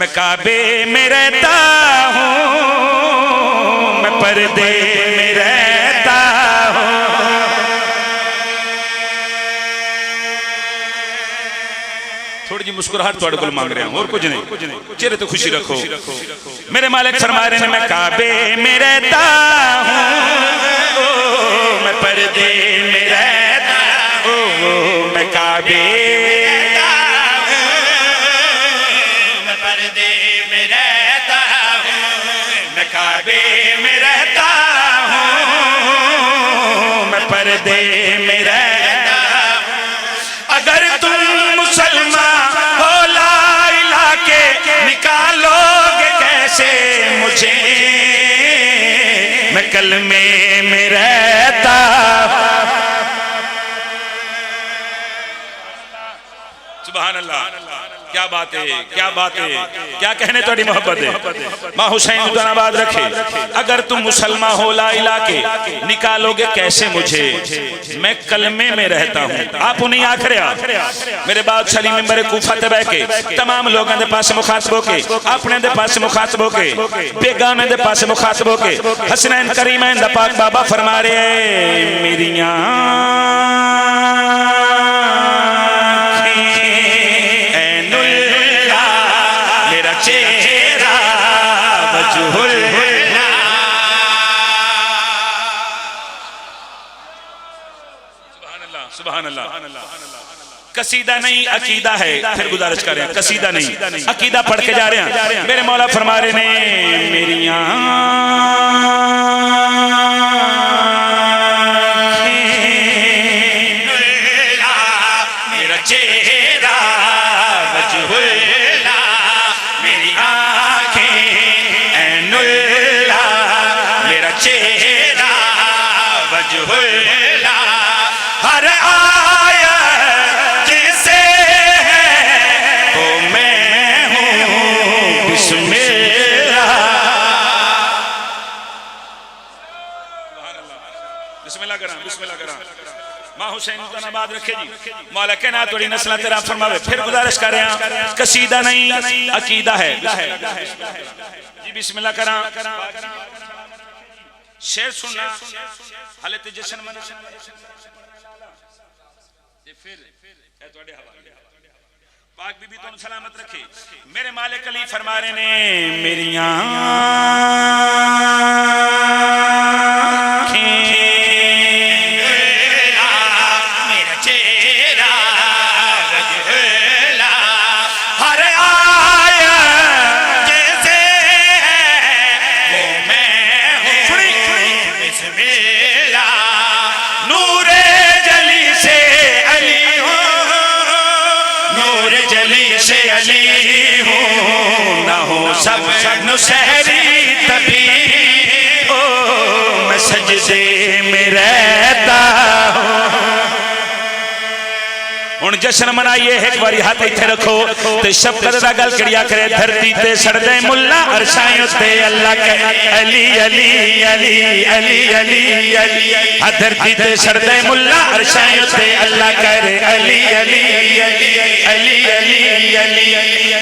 मैं काबे में रहता हूँ, मैं पर्दे में रहता हूँ। थोड़ी जी मुस्कुराहट थोड़े को मांग रहे हैं और कुछ नहीं, चेहरे तो खुशी रखो। मेरे मालिक फरमा रहे हैं मैं काबे में रहता हूँ, मैं पर्दे में रहता हूँ, मैं काबे मैं पर्दे में रहता हूँ, मैं काबे में रहता हूँ, मैं पर्दे में रहता हूँ। अगर तुम मुसलमान हो ला इला के निकालोगे कैसे मुझे, मैं कलमे में रहता। सुभान अल्लाह, क्या बात है, क्या बात है, क्या कहने थोड़ी मोहब्बत है। माँ हुसैन जनाबाद रखे। अगर तुम मुसलमान हो ला इला के निकालोगे कैसे मुझे, मैं कलमे में रहता हूँ। आप उन्हीं आखिर मेरे बाद छली मिंबर कूफा ते बैठ के तमाम लोगों के पास मुखातबों के, अपने दे पास मुखातबों के, बेगाने दे पास मुखातबों के, हसनैन करीमैन दा पाक बाबा फरमा रहे मेरियां चेहरा वजहुल सुभान अल्लाह। कसीदा नहीं अकीदा है, फिर गुजारिश कर रहे हैं कसीदा नहीं अकीदा पढ़ के जा रहे हैं। मेरे मौला फरमा रहे ने मेरियां मेरा चेहरा वजहुल हर आया जिसे है वो मैं हूँ बिस्मिल्लाह। बिस्मिल्लाह करा, बिस्मिल्लाह करा। माँ हुसैन जनाबाद रखे जी। मौला कहना थोड़ी नस्ल तेरा फरमावे। फिर गुजारिश कर रहे हैं कसीदा नहीं अकीदा है जी। बिस्मिल्लाह करा। शेर सुनना हाले ते जश्न मना ये फिर है ਤੁਹਾਡੇ हवाले। पाक बीबी तो सलामत रखे। मेरे मालिक अली फरमा रहे ने मेरियां मेरा चेहरा हर आया जैसे वो मैं हूँ बिस्मिल्लाह। नूरे जली से अली हूँ, नूर जली से अली हूँ, ना हो सब नुसहरी तभी ओ मैं सजदे में रहता हूँ। हुण जश्न मनाइए एक बारी हाथ इत्थे रखो ते शब्द दा गल करिया करे। धरती ते सड़दे मुल्ला अरशां उत्ते अल्लाह के अली अली अली अली अली अली। धरती ते सड़दे मुल्ला अरशां उत्ते अल्लाह करे अली अली अली अली अली अली।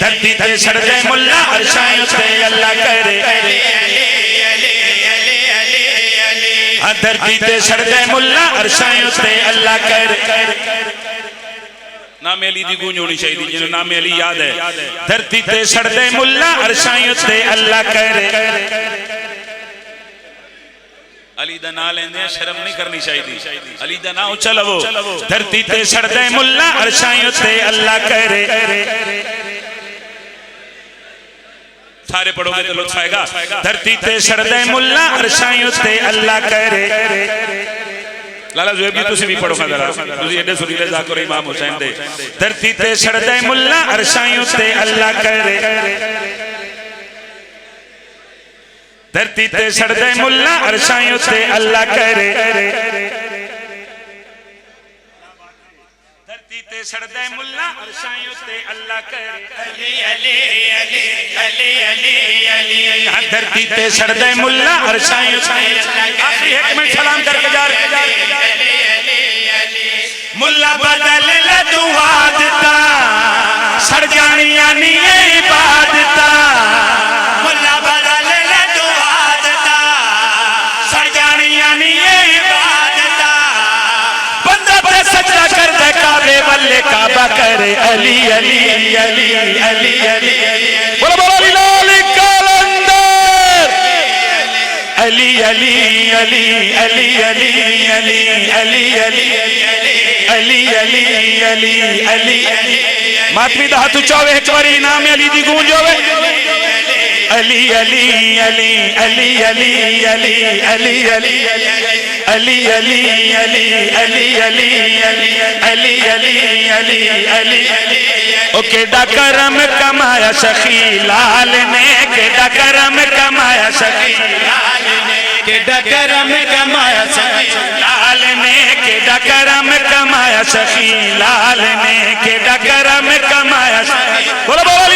धरती ते सड़दे मुल्ला अरशां उत्ते अल्लाह करे अली अली अली अली अली अली। धरती ते सड़दे मुल्ला अरशां उत्ते अल्लाह करे। नाम अली दी गूंज होनी चाहिए जिन्हें नाम अली याद है। धरती ते सड़दे मुल्ला अरशां उत्ते अल्लाह करे। अली दा नाम लेंदे शर्म नहीं करनी चाहिए। अली दा नाम उच्चा लवो। धरती ते सड़दे मुल्ला अरशां उत्ते अल्लाह करे। सारे पढ़ोगे तो लुत्फ आएगा। धरती ते सड़दे मुल्ला अरशां उत्ते अल्लाह करे। लाला ज़ुहैब जी तुसी भी पढ़ोगा जरा, तुसी एडे सुरीले ज़ाकिर इमाम हुसैन दे। धरती ते सड़दे मुल्ला अरशां उत्ते अल्लाह करे। धरती ते सड़दे मुल्ला अरशां उत्ते अल्लाह करे। धरती ते सड़दे मुल्ला अरशां उत्ते अल्लाह करे। अली अली अली अली अली अली। धरती ते सड़दे मुल्ला अरशां उत्ते आखिरी एक मिनट सलाम करके जा रहे। मुल्ला बदल ले दुआ दिता सड़ जानियां नी इबादतां। वाले काबा करे अली अली अली अली अली बोलो बोलो बिलाल कलंदर अली अली अली अली अली अली अली अली अली अली अली अली मातमी दा हाथ उचावे एक बारी नाम अली दी गूंज होवे अली अली अली अली अली अली अली अली अली अली अली अली अली अली अली अली अली ओ केड़ा करम कमाया सखी लाल ने केड़ा करम कमाया सखी लाल ने केड़ा करम कमाया सखी लाल ने केड़ा करम कमाया सखी लाल ने केड़ा करम कमाया सखी बोलो बोलो